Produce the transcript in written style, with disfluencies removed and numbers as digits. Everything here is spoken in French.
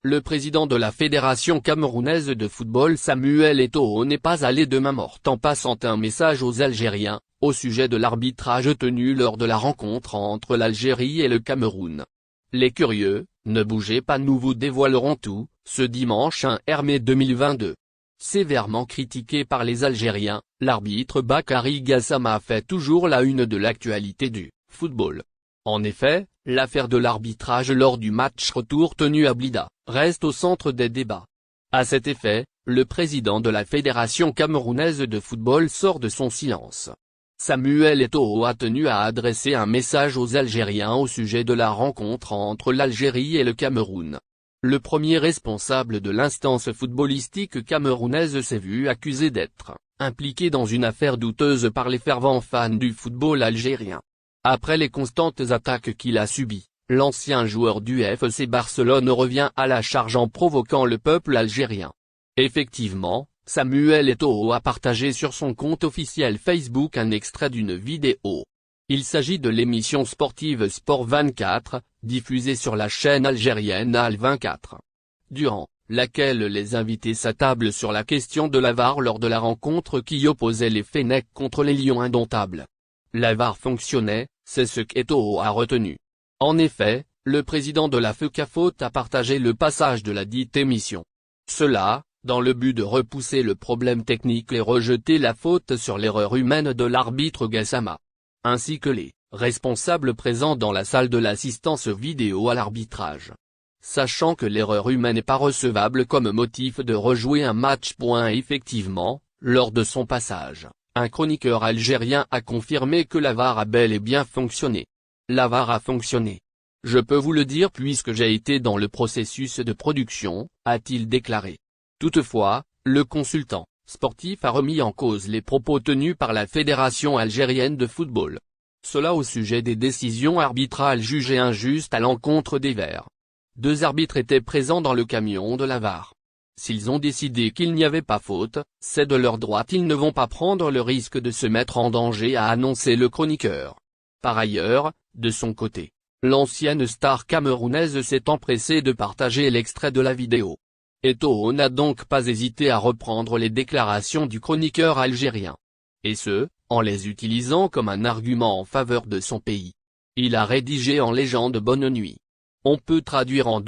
le président de la Fédération camerounaise de football Samuel Eto'o n'est pas allé de main morte en passant un message aux Algériens, au sujet de l'arbitrage tenu lors de la rencontre entre l'Algérie et le Cameroun. Les curieux, ne bougez pas, nous vous dévoilerons tout, ce dimanche 1er mai 2022. Sévèrement critiqué par les Algériens, l'arbitre Bakary Gassama fait toujours la une de l'actualité du football. En effet, l'affaire de l'arbitrage lors du match retour tenu à Blida reste au centre des débats. À cet effet, le président de la Fédération camerounaise de football sort de son silence. Samuel Eto'o a tenu à adresser un message aux Algériens au sujet de la rencontre entre l'Algérie et le Cameroun. Le premier responsable de l'instance footballistique camerounaise s'est vu accusé d'être impliqué dans une affaire douteuse par les fervents fans du football algérien. Après les constantes attaques qu'il a subies, l'ancien joueur du FC Barcelone revient à la charge en provoquant le peuple algérien. Effectivement, Samuel Eto'o a partagé sur son compte officiel Facebook un extrait d'une vidéo. Il s'agit de l'émission sportive Sport 24, diffusée sur la chaîne algérienne Al 24. Durant laquelle les invités s'attablent sur la question de la VAR lors de la rencontre qui opposait les Fennecs contre les Lions indomptables. La VAR fonctionnait, c'est ce qu'Eto'o a retenu. En effet, le président de la FECAFOOT a partagé le passage de la dite émission. Cela, dans le but de repousser le problème technique et rejeter la faute sur l'erreur humaine de l'arbitre Gassama, ainsi que les responsables présents dans la salle de l'assistance vidéo à l'arbitrage. Sachant que l'erreur humaine n'est pas recevable comme motif de rejouer un match. Effectivement, lors de son passage, un chroniqueur algérien a confirmé que la VAR a bel et bien fonctionné. La VAR a fonctionné. Je peux vous le dire puisque j'ai été dans le processus de production, a-t-il déclaré. Toutefois, le consultant sportif a remis en cause les propos tenus par la Fédération algérienne de football. Cela au sujet des décisions arbitrales jugées injustes à l'encontre des Verts. 2 arbitres étaient présents dans le camion de la VAR. S'ils ont décidé qu'il n'y avait pas faute, c'est de leur droit, ils ne vont pas prendre le risque de se mettre en danger, a annoncé le chroniqueur. Par ailleurs, de son côté, l'ancienne star camerounaise s'est empressée de partager l'extrait de la vidéo. Eto'o n'a donc pas hésité à reprendre les déclarations du chroniqueur algérien. Et ce, en les utilisant comme un argument en faveur de son pays. Il a rédigé en légende: bonne nuit. On peut traduire en